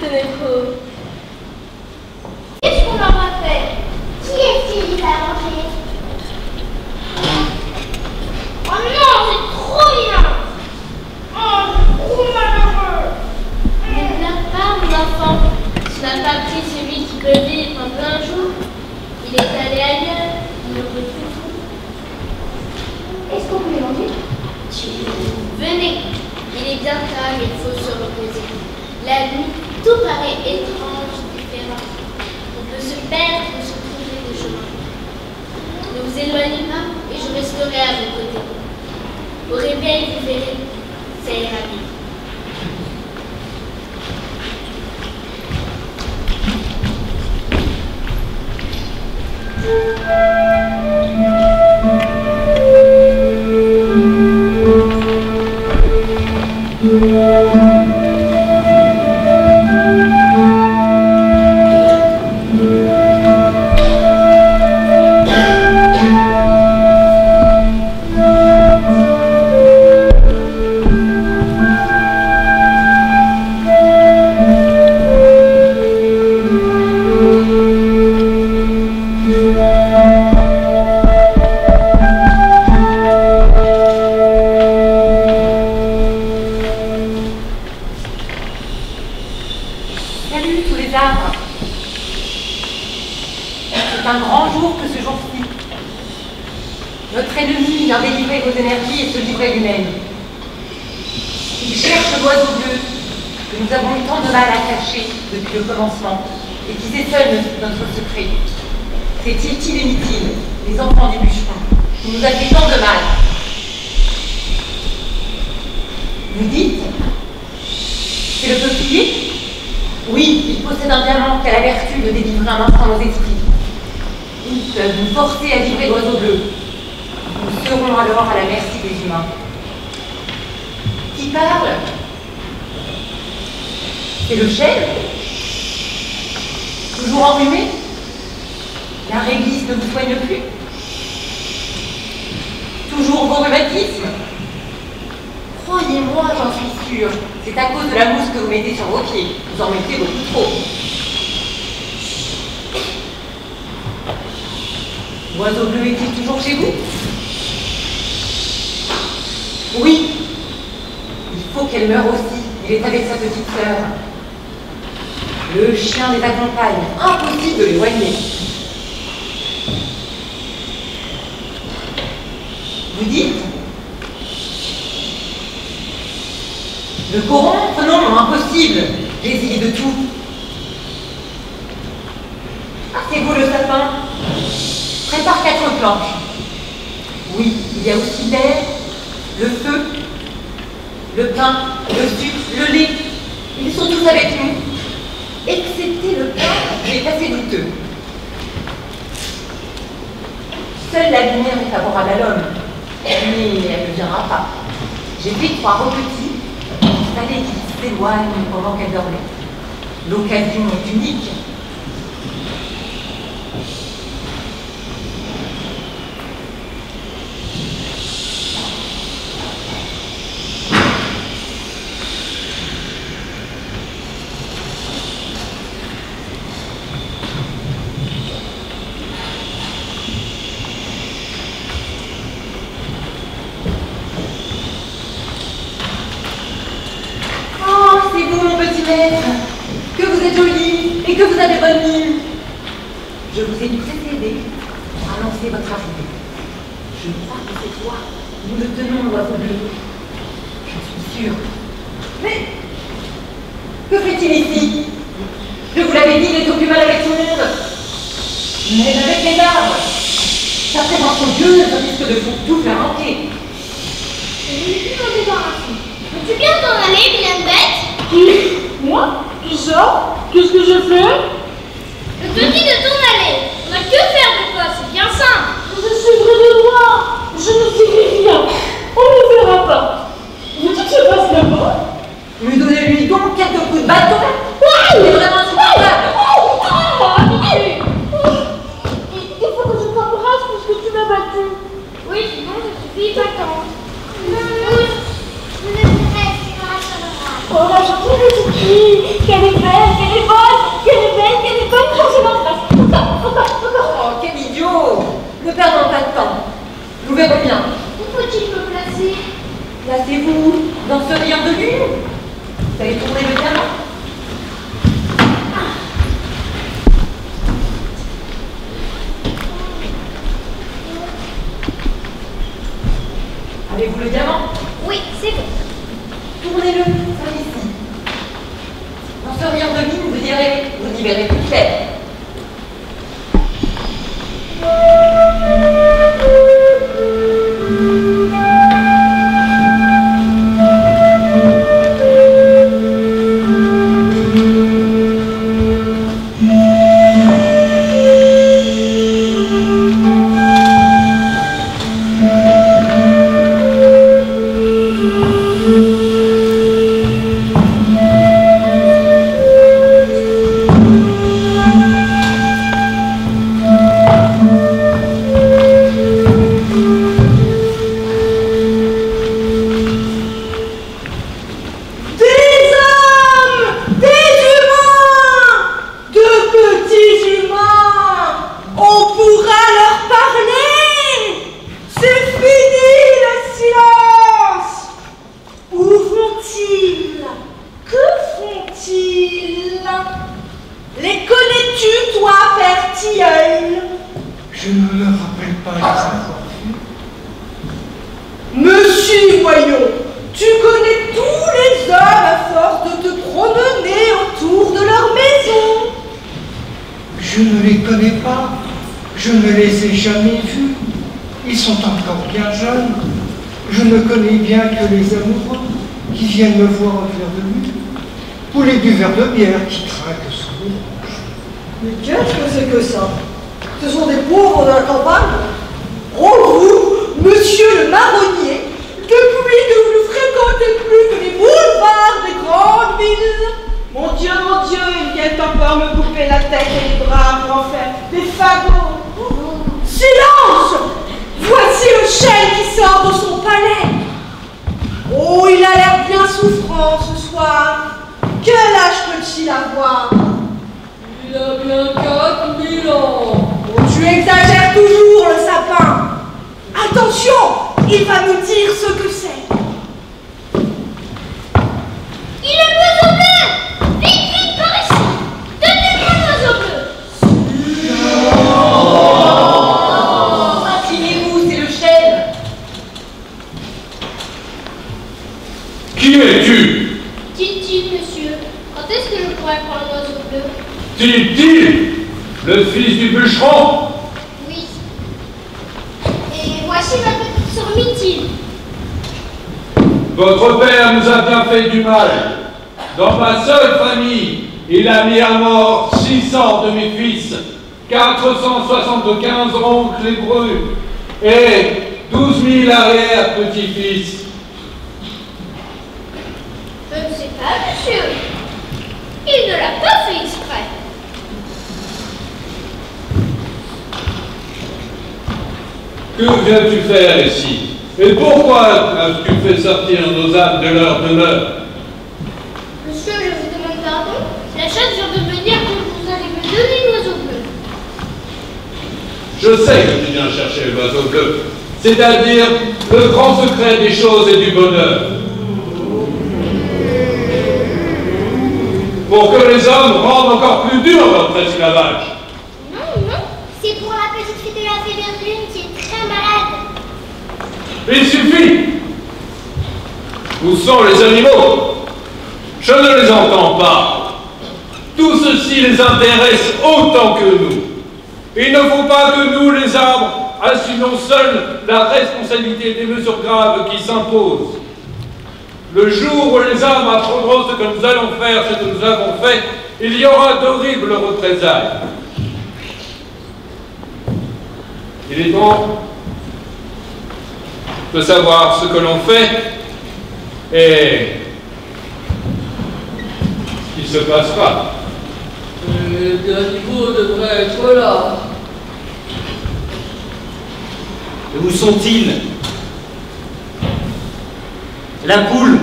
tenez trop. Qu'est-ce qu'on leur a fait? Qui est-ce qui les a mangés? Oh non, c'est trop bien! Oh, c'est trop malheureux! Ne pleure pas, mon enfant. Tu n'as pas pris celui qui peut vivre en plein jour. Il est allé ailleurs. Il ne peut plus tout. Est-ce qu'on peut les manger? Venez. Il est bien tard, il faut se reposer. La nuit, tout paraît étrange, différent. On peut se perdre ou se trouver de chemin. Ne vous éloignez pas et je resterai à vos côtés. Au réveil, vous verrez, ça ira bien. Salut tous les arbres. C'est un grand jour que ce jour-ci. Notre ennemi vient délivrer vos énergies et se livrer lui-même. Il cherche l'oiseau bleu que nous avons eu tant de mal à cacher depuis le commencement et qui décèle notre secret. C'est Tiltil et Nitil, les enfants du bûcheron, qui nous a fait tant de mal. Vous dites? C'est le peuplier? Oui, il possède un diamant qui a la vertu de délivrer un instant nos esprits. Ils peuvent nous forcer à livrer l'oiseau bleu. Nous serons alors à la merci des humains. Qui parle? C'est le chêne? Toujours enrhumé? La réglisse ne vous soigne plus? Toujours vos rhumatismes? Croyez-moi, j'en suis sûre, c'est à cause de la mousse que vous mettez sur vos pieds. Vous en mettez beaucoup trop. L'oiseau bleu est-il toujours chez vous? Oui. Il faut qu'elle meure aussi. Il est avec sa petite sœur. Le chien les accompagne. Impossible de l'éloigner. Vous dites? Le corrompre? Non, impossible. J'ai essayé de tout. Ah, c'est vous le sapin. Prépare 4 planches. Oui, il y a aussi l'air, le feu, le pain, le sucre, le lait. Ils sont tous avec nous. Excepté le pain, qui est assez douteux. Seule la lumière est favorable à l'homme. Mais elle ne viendra pas. J'ai fait 3 petits. Il fallait qu'ils s'éloignent pendant qu'elle dormait. L'occasion est unique. Que vous êtes jolie et que vous avez bonne mine. Je vous ai précédé pour annoncer votre arrivée. Je crois que c'est toi. Nous le tenons, l'oiseau bleu. J'en suis sûre. Mais que fait-il ici? Je vous l'avais dit, il est au plus mal avec tout le monde. Mais avec les arbres. Sa présence odieuse risque de vous tout faire manquer. Je ne suis pas débarrassée. Veux-tu bien t'en aller, vilaine bête? Qui? Moi? Qui ça? Qu'est-ce que j'ai fait? Je te dis de t'en aller. On n'a que faire de toi, c'est bien simple. Je suis vrai de moi. Je ne sais rien. On ne verra pas. Veux-tu que je passe là-bas? Lui donnez-lui donc quelques coups de bâton. Il est vraiment insupportable. Il faut que je t'embrasse puisque tu m'as battu. Oui, c'est bon, ça suffit, t'attends. Non, je ne reste pas. Oh, la gentille petite fille. qu'elle est belle, qu'elle est bonne, qu'elle est belle, qu'elle est bonne, forcément de place. Encore. Oh, quel idiot! Ne perdons pas de temps. Nous verrons bien. Où faut-il me placer? Placez-vous dans ce rayon de lune. Vous allez tourner le diamant. Avez-vous le diamant? Oui, c'est bon. Tournez-le par ici. Dans ce rayon de lune, vous y verrez plus clair. Je ne me rappelle pas les avoir vus. Monsieur, voyons, tu connais tous les hommes à force de te promener autour de leur maison. Je ne les connais pas. Je ne les ai jamais vus. Ils sont encore bien jeunes. Je ne connais bien que les amoureux qui viennent me voir au verre de lune, ou les buveurs de bière qui trinquent sous les branches. Mais qu'est-ce que c'est que ça? Ce sont des pauvres de la campagne. Oh vous, monsieur le marronnier, depuis que vous ne fréquentez plus que les boulevards des grandes villes. Mon Dieu, ils viennent encore me couper la tête et les bras pour en faire des fagots. Silence! Voici le chêne qui sort de son palais. Oh, il a l'air bien souffrant ce soir. Quel âge peut-il avoir? Il a bien 4000 ans. Oh, tu exagères toujours, le sapin. Attention, il va nous dire ce que c'est. Il est l'oiseau bleu! Vite, vite, par ici! Donnez-moi l'oiseau bleu! Inclinez-vous, c'est le chêne. Qui es-tu? Titi, monsieur, quand est-ce que je pourrais prendre l'oiseau bleu? Titi, le fils du bûcheron? Oui. Et voici ma petite sœur Mithilde. Votre père nous a bien fait du mal. Dans ma seule famille, il a mis à mort 600 de mes fils, 475 oncles hébreux et 12 000 arrière-petits-fils. Je ne sais pas, monsieur. Il ne l'a pas fait exprès. Que viens-tu faire ici? Et pourquoi as-tu fait sortir nos âmes de leur demeure? Monsieur, je vous demande pardon. La chatte vient de me dire que vous allez me donner l'oiseau bleu. Je sais que tu viens chercher l'oiseau bleu, c'est-à-dire le grand secret des choses et du bonheur. Pour que les hommes rendent encore plus dur notre esclavage. Non, non. C'est pour la petite fille de la fée de lune qui est très malade. Il suffit. Où sont les animaux? Je ne les entends pas. Tout ceci les intéresse autant que nous. Il ne faut pas que nous, les arbres, assumons seuls la responsabilité des mesures graves qui s'imposent. Le jour où les âmes apprendront ce que nous allons faire, ce que nous avons fait, il y aura d'horribles représailles. Il est bon de savoir ce que l'on fait et ce qui se passera. Les animaux devraient être là. Où sont-ils? La poule?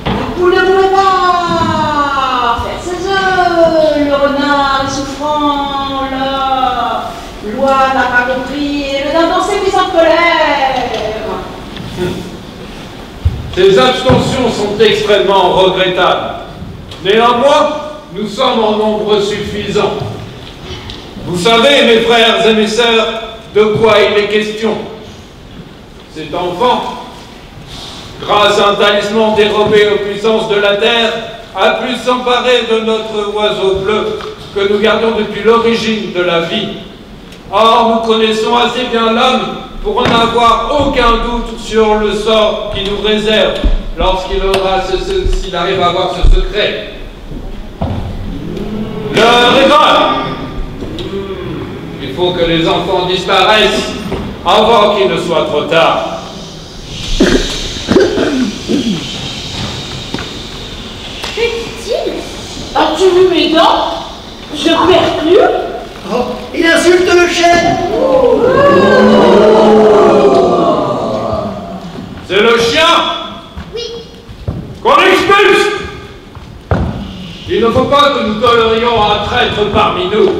La poule ne pourrait pas enfants, la loi n'a pas compris et le dindon s'est mis en colère. Ces abstentions sont extrêmement regrettables. Néanmoins, nous sommes en nombre suffisant. Vous savez, mes frères et mes sœurs, de quoi il est question. Cet enfant, grâce à un talisman dérobé aux puissances de la terre, a pu s'emparer de notre oiseau bleu que nous gardons depuis l'origine de la vie. Or, nous connaissons assez bien l'homme pour n'avoir aucun doute sur le sort qui nous réserve s'il arrive à avoir ce secret. L'heure est grave. Il faut que les enfants disparaissent avant qu'il ne soit trop tard. Que dit-il? As-tu vu mes dents? Je perds plus. Oh, il insulte le chêne. C'est le chien? Oui. Qu'on expulse! Il ne faut pas que nous tolérions un traître parmi nous.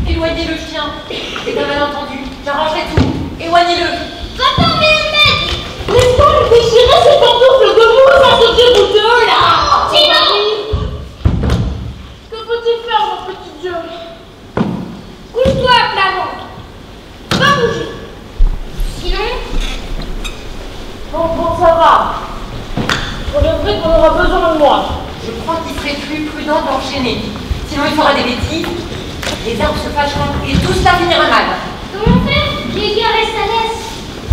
Éloignez le chien. C'est un malentendu. J'arrangerai tout. Éloignez-le. Va-t'en, Méomède! Laisse-moi lui déchirer cette pantoufle de mousse à ce vieux bouteux, là! Silence! Que peux-tu faire, mon petit Dieu? Couche-toi à plat ventre. Pas bouger. Sinon, Bon, ça va. On est vrai qu'on aura besoin de moi. Je crois qu'il serait plus prudent d'enchaîner. Sinon, il fera des bêtises. Les arbres se fâcheront et tout cela finira mal. comment faire? Les gars restent à l'aise.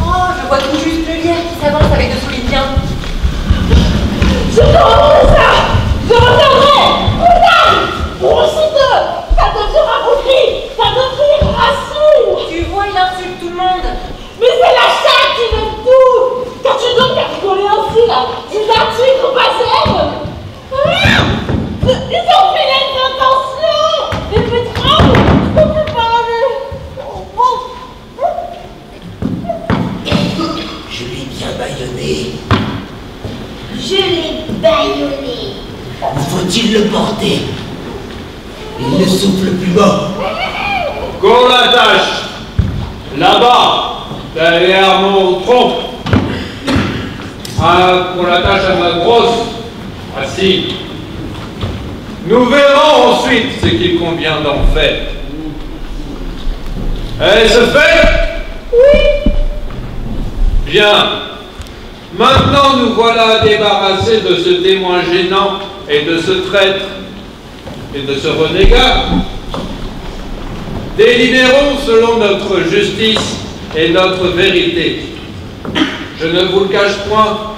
Oh, je vois tout juste le lierre qui s'avance avec de solides liens. Je te rendrai ça! Je reviendrai! Putain! Brossiteux! Ça te fera boucler! Ça te fera rassure! Tu vois, il insulte tout le monde. Mais c'est la chatte qui m'aime tout! Qu'as-tu donc à rigoler ainsi, là? Tu un tigre ou pas zèbre? Ils ont fait les intentions! Les pétroles! Je peux plus parler! Je l'ai bien bâillonné. Je l'ai bâillonné. Où faut-il le porter? Il ne souffle plus bas. Qu'on l'attache là-bas, derrière mon tronc. Qu'on l'attache à ma grosse. Ainsi. Nous verrons ensuite ce qu'il convient d'en faire. Est-ce fait? Oui! Bien. Maintenant, nous voilà débarrassés de ce témoin gênant et de ce traître et de ce renégat. Délibérons selon notre justice et notre vérité. Je ne vous le cache point,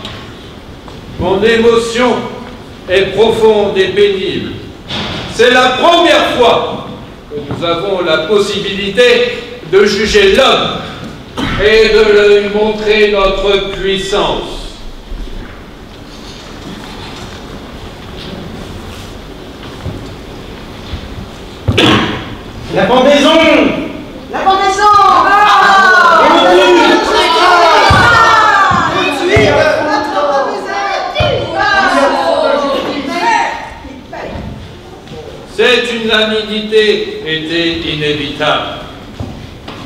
mon émotion est profonde et pénible. C'est la première fois que nous avons la possibilité de juger l'homme et de lui montrer notre puissance. La pendaison! La pendaison! Cette unanimité était inévitable.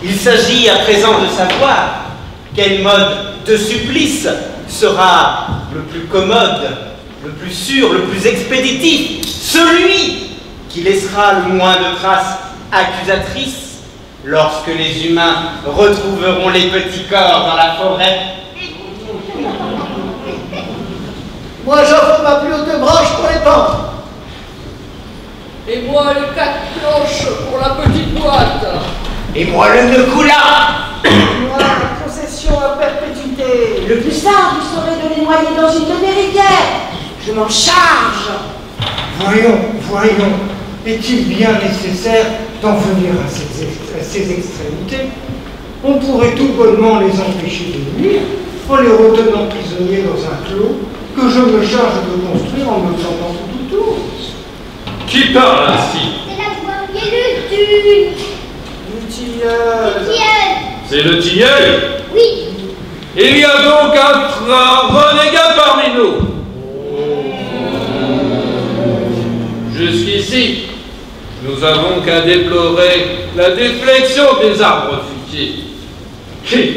Il s'agit à présent de savoir quel mode de supplice sera le plus commode, le plus sûr, le plus expéditif, celui qui laissera le moins de traces accusatrices lorsque les humains retrouveront les petits corps dans la forêt. Moi, j'offre ma plus haute branche pour les pentes. Et moi, les 4 planches pour la petite boîte. Et moi le nœud coulant. Moi, la concession à perpétuité. Le plus simple serait de les noyer dans une de mes rivières. Je m'en charge. Voyons, est-il bien nécessaire d'en venir à ces extrémités? On pourrait tout bonnement les empêcher de nuire en les retenant prisonniers dans un clos que je me charge de construire en me plantant tout autour. Qui parle ainsi? C'est la voix et le dune. C'est le tilleul? Oui. Il y a donc un renégat parmi nous. Jusqu'ici, nous nous avons qu'à déplorer la déflexion des arbres fruitiers, qui,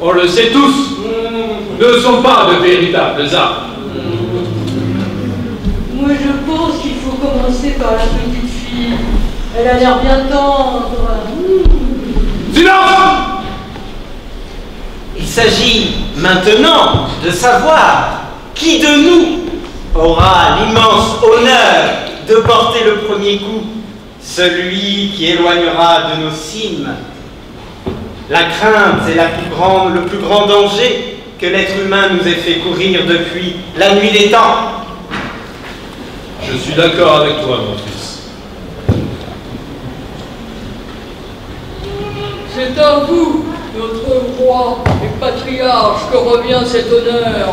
on le sait tous, ne sont pas de véritables arbres. Moi, je pense qu'il faut commencer par la petite fille. Elle a l'air bien tendre. Silence! Il s'agit maintenant de savoir qui de nous aura l'immense honneur de porter le premier coup, celui qui éloignera de nos cimes la crainte et le plus grand danger que l'être humain nous ait fait courir depuis la nuit des temps. Je suis d'accord avec toi, mon fils. C'est à vous, notre roi et patriarche, que revient cet honneur.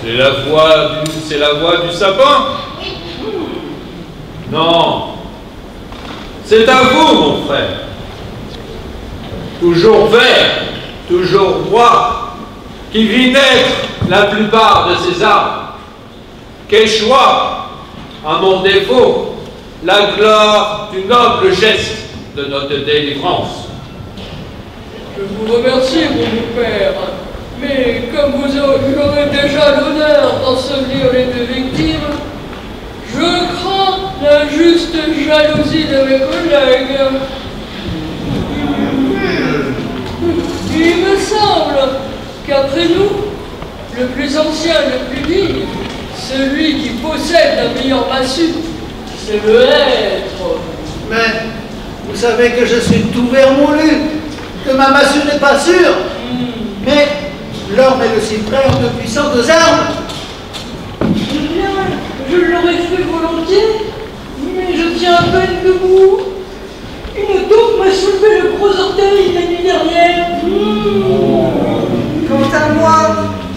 C'est la voix du sapin? Non. C'est à vous, mon frère. Toujours vert, toujours droit, qui vit naître la plupart de ces arbres. Qu'échoua, à mon défaut, la gloire du noble geste de notre délivrance. Je vous remercie, mon père, mais comme vous aurez déjà l'honneur d'ensevelir les deux victimes, je crains l'injuste jalousie de mes collègues. Il me semble qu'après nous, le plus ancien et le plus digne, celui qui possède la meilleure massue, c'est le être. Mais vous savez que je suis tout vermoulu, que ma massue n'est pas sûre. Mais l'orme et le cyprès ont de puissantes armes. Bien, je l'aurais fait volontiers, mais je tiens à peine debout. Une taupe m'a soulevé le gros orteil la nuit dernière. Quant à moi,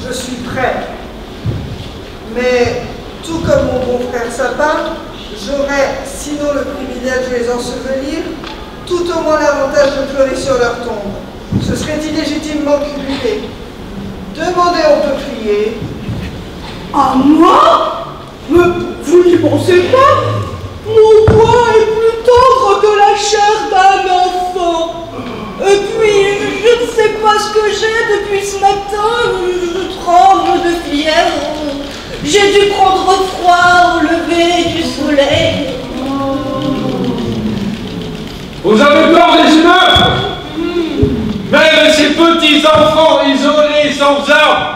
je suis prêt. Mais, tout comme mon bon frère Sapin, j'aurais, sinon le privilège de les ensevelir, tout au moins l'avantage de pleurer sur leur tombe. Ce serait illégitimement cumulé. Demandez, on peut prier. À moi? Mais vous n'y pensez pas? Mon doigt est plus tendre que la chair d'un enfant. Et puis, je ne sais pas ce que j'ai depuis ce matin. Je tremble de fièvre. J'ai dû prendre froid au lever du soleil. Vous avez peur des humains? Même ces petits enfants isolés sans armes,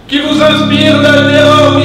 qui vous inspirent la terreur